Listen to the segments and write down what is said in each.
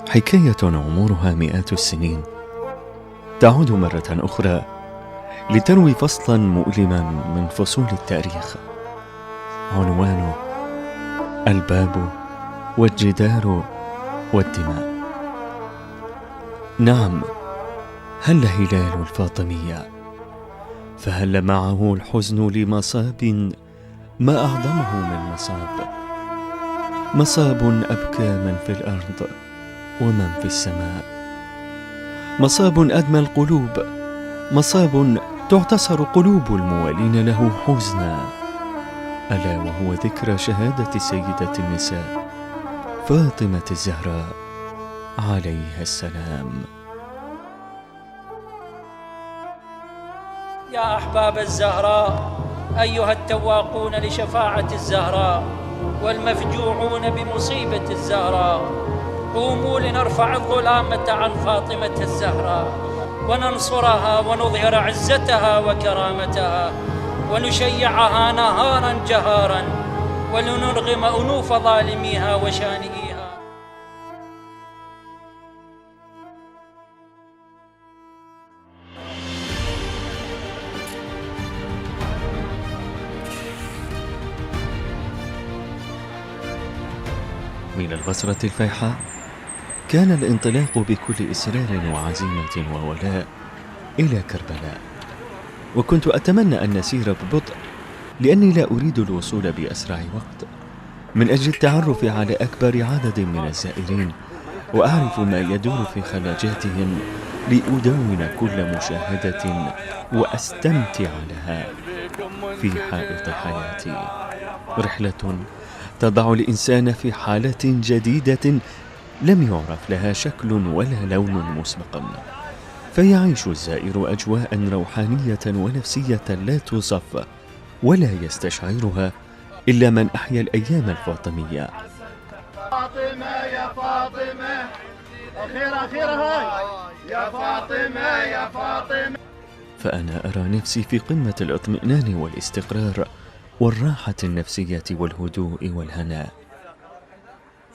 حكاية عمرها مئات السنين تعود مرة أخرى لتروي فصلا مؤلما من فصول التاريخ، عنوانه الباب والجدار والدماء. نعم، هل هلال الفاطمية، فهل معه الحزن لمصاب ما أعظمه من مصاب أبكى من في الأرض ومن في السماء، مصاب أدمى القلوب، مصاب تعتصر قلوب الموالين له حزنا، ألا وهو ذكرى شهادة سيدة النساء فاطمة الزهراء عليها السلام. يا أحباب الزهراء، أيها التواقون لشفاعة الزهراء والمفجوعون بمصيبة الزهراء، قوموا لنرفع الظلامة عن فاطمة الزهراء وننصرها ونظهر عزتها وكرامتها ونشيعها نهارا جهارا ولنرغم أنوف ظالميها وشانئيها. من البصرة الفيحاء كان الانطلاق بكل إصرار وعزيمة وولاء إلى كربلاء، وكنت أتمنى أن نسير ببطء لأني لا أريد الوصول بأسرع وقت من أجل التعرف على أكبر عدد من الزائرين وأعرف ما يدور في خلاجاتهم لأدون كل مشاهدة وأستمتع لها في حائط حياتي. رحلة تضع الإنسان في حالة جديدة لم يعرف لها شكل ولا لون مسبقا، فيعيش الزائر أجواء روحانية ونفسية لا توصف ولا يستشعرها إلا من أحيا الأيام الفاطمية. فاطمة يا فاطمة، أخيرا هاي يا فاطمة يا فاطمة. فأنا أرى نفسي في قمة الاطمئنان والاستقرار والراحة النفسية والهدوء والهناء،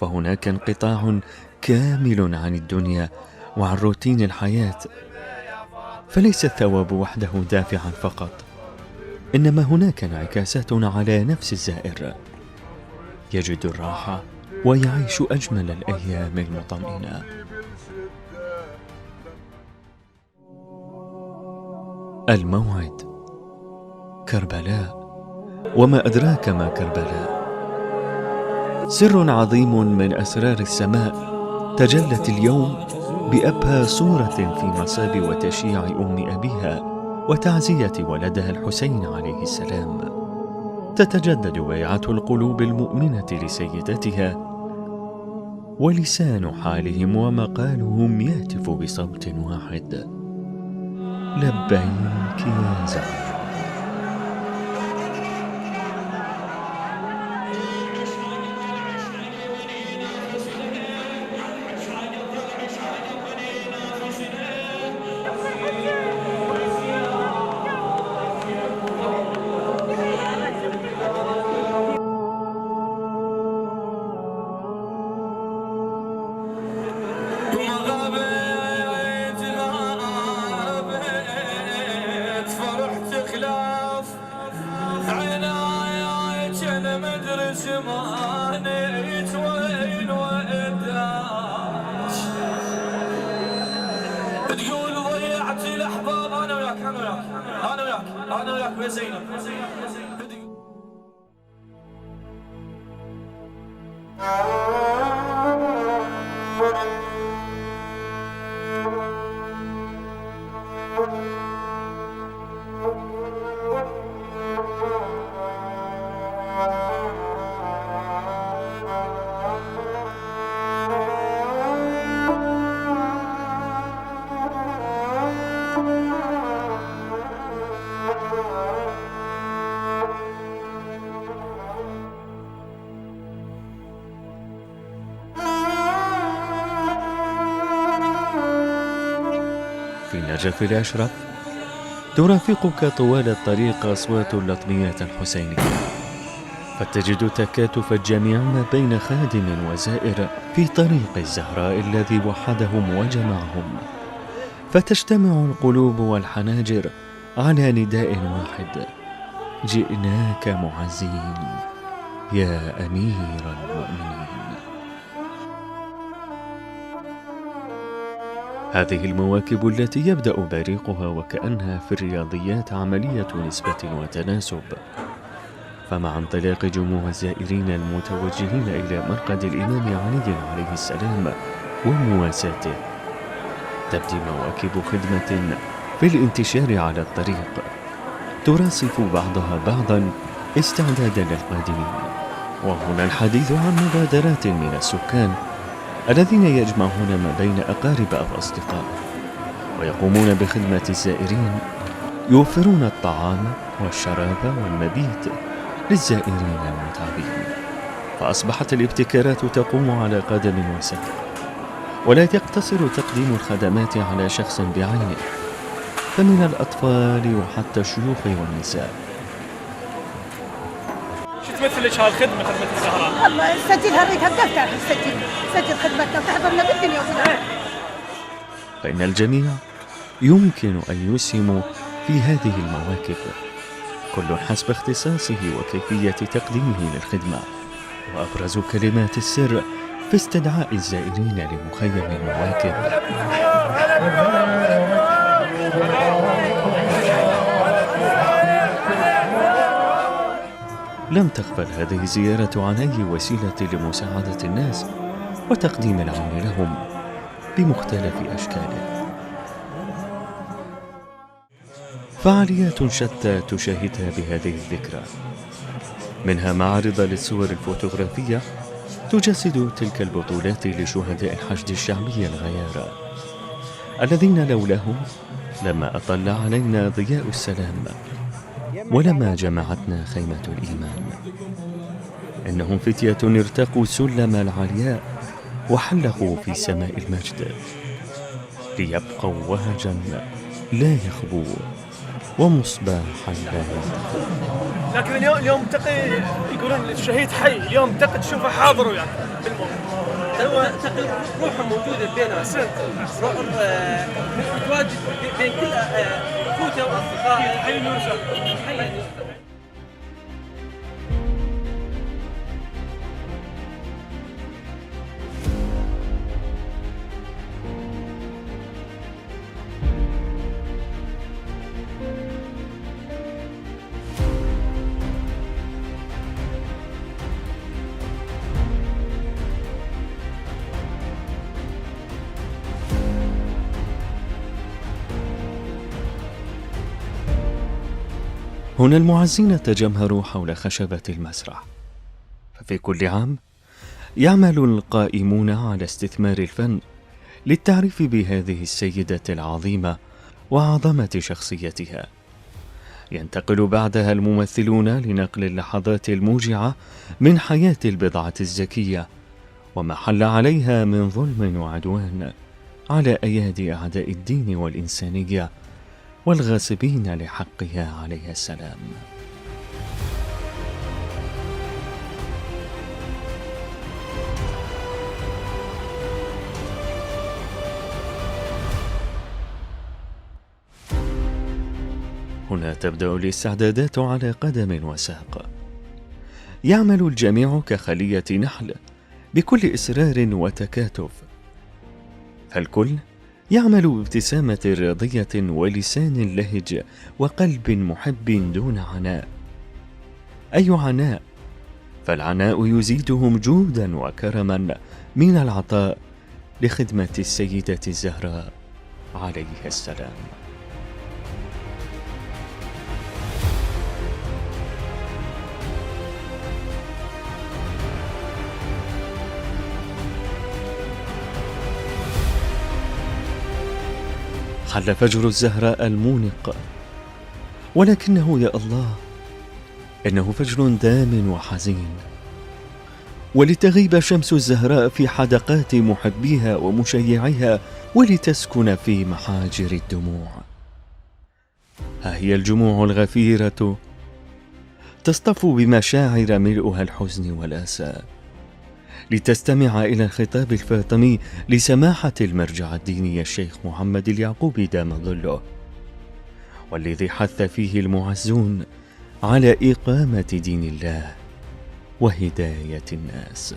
فهناك انقطاع كامل عن الدنيا وعن روتين الحياة، فليس الثواب وحده دافعا فقط، إنما هناك انعكاسات على نفس الزائر، يجد الراحة ويعيش أجمل الأيام المطمئنة. الموعد كربلاء، وما أدراك ما كربلاء؟ سر عظيم من أسرار السماء تجلت اليوم بأبهى صورة في مصاب وتشييع أم أبيها وتعزية ولدها الحسين عليه السلام. تتجدد بيعة القلوب المؤمنة لسيدتها، ولسان حالهم ومقالهم يهتف بصوت واحد: لبيك يا زهرة. تقول ضيعت الأحباب. أنا وياك يا زينب. في نجف الأشرف ترافقك طوال الطريق أصوات اللطميات الحسينية، فتجد تكاتف الجميع ما بين خادم وزائر في طريق الزهراء الذي وحدهم وجمعهم، فتجتمع القلوب والحناجر على نداء واحد: جئناك معزين يا أمير المؤمنين. هذه المواكب التي يبدأ بريقها وكأنها في الرياضيات عملية نسبة وتناسب، فمع انطلاق جموع الزائرين المتوجهين إلى مرقد الإمام علي عليه السلام ومواساته، تبدي مواكب خدمة في الانتشار على الطريق، تراصف بعضها بعضا استعدادا للقادمين. وهنا الحديث عن مبادرات من السكان الذين يجمعون ما بين أقارب أو أصدقاء ويقومون بخدمة الزائرين، يوفرون الطعام والشراب والمبيت للزائرين المتعبين. فأصبحت الابتكارات تقوم على قدم وساق، ولا يقتصر تقديم الخدمات على شخص بعينه، فمن الأطفال وحتى الشيوخ والنساء. شو تمثل لك هالخدمة، خدمة الزهراء؟ الله سجلها ريتها بدفتر، سجل خدمتنا وتحضرنا بالدنيا وبالآخرة. فإن الجميع يمكن أن يسهموا في هذه المواكب، كل حسب اختصاصه وكيفية تقديمه للخدمة، وأبرز كلمات السر في استدعاء الزائرين لمخيم المواكب. لم تغفل هذه الزيارة عن أي وسيلة لمساعدة الناس وتقديم العون لهم بمختلف أشكاله. فعاليات شتى تشاهدها بهذه الذكرى، منها معارض للصور الفوتوغرافية تجسد تلك البطولات لشهداء الحشد الشعبي الغيار، الذين لولاهم لما أطل علينا ضياء السلام ولما جمعتنا خيمة الإيمان. إنهم فتية ارتقوا سلم العلياء وحلقوا في سماء المجد، ليبقوا وهجا لا يخبو ومصباحا لا ينطفئ. لكن اليوم تقي يقولون الشهيد حي، اليوم تقي تشوفه حاضر وياك بالموت. هو تقي روحه موجودة بيننا، متواجد بين كل اخوته واصدقائه. حي نورسه. هنا المعزين تجمهروا حول خشبة المسرح، ففي كل عام يعمل القائمون على استثمار الفن للتعريف بهذه السيدة العظيمة وعظمة شخصيتها. ينتقل بعدها الممثلون لنقل اللحظات الموجعة من حياة البضعة الزكية وما حل عليها من ظلم وعدوان على أيادي أعداء الدين والإنسانية والغاصبين لحقها عليه السلام. هنا تبدأ الاستعدادات على قدم وساق. يعمل الجميع كخلية نحل بكل إصرار وتكاتف، فالكل يعمل بابتسامة راضية ولسان لهج وقلب محب دون عناء. أي عناء؟ فالعناء يزيدهم جودا وكرما من العطاء لخدمة السيدة الزهراء عليها السلام. حل فجر الزهراء المونق، ولكنه يا الله إنه فجر دام وحزين، ولتغيب شمس الزهراء في حدقات محبيها ومشيعيها ولتسكن في محاجر الدموع. ها هي الجموع الغفيرة تصطف بمشاعر ملؤها الحزن والأسى لتستمع إلى الخطاب الفاطمي لسماحة المرجع الديني الشيخ محمد اليعقوبي دام ظله، والذي حث فيه المعزون على إقامة دين الله وهداية الناس.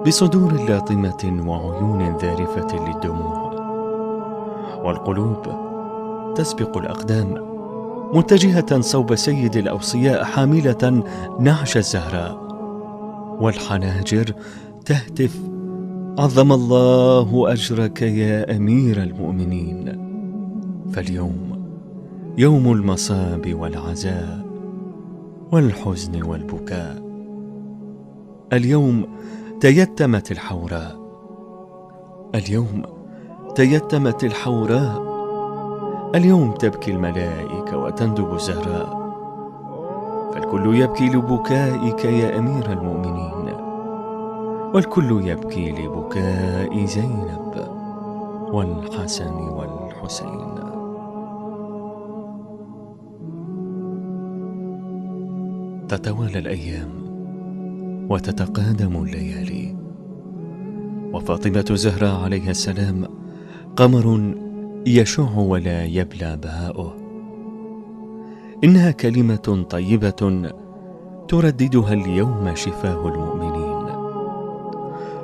بصدور لاطمة وعيون ذارفة للدموع، والقلوب تسبق الأقدام متجهة صوب سيد الأوصياء حاملة نعش الزهراء، والحناجر تهتف: عظم الله أجرك يا أمير المؤمنين. فاليوم يوم المصاب والعزاء والحزن والبكاء. اليوم تيتمت الحوراء، اليوم تيتمت الحوراء، اليوم تبكي الملائكة وتندب الزهراء، فالكل يبكي لبكائك يا أمير المؤمنين، والكل يبكي لبكاء زينب والحسن والحسين. تتوالى الأيام وتتقادم الليالي، وفاطمة الزهراء عليها السلام قمر يشع ولا يبلى بهاؤه. إنها كلمة طيبة ترددها اليوم شفاه المؤمنين.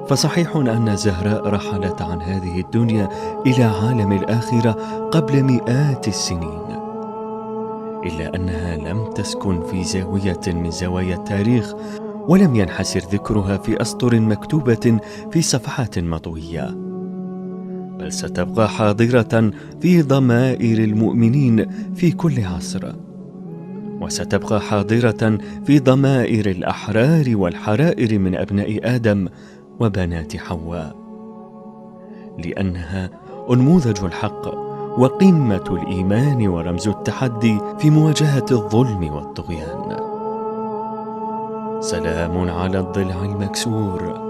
فصحيح أن الزهراء رحلت عن هذه الدنيا إلى عالم الآخرة قبل مئات السنين، إلا أنها لم تسكن في زاوية من زوايا التاريخ، ولم ينحسر ذكرها في أسطر مكتوبة في صفحات مطوية، بل ستبقى حاضرة في ضمائر المؤمنين في كل عصر، وستبقى حاضرة في ضمائر الأحرار والحرائر من أبناء آدم وبنات حواء، لأنها أنموذج الحق وقمة الإيمان ورمز التحدي في مواجهة الظلم والطغيان. سلام على الضلع المكسور،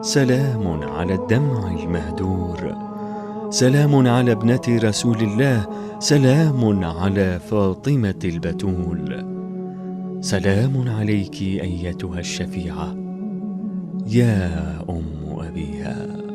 سلام على الدمع المهدور، سلام على ابنة رسول الله، سلام على فاطمة البتول، سلام عليك أيتها الشفيعة يا أم أبيها.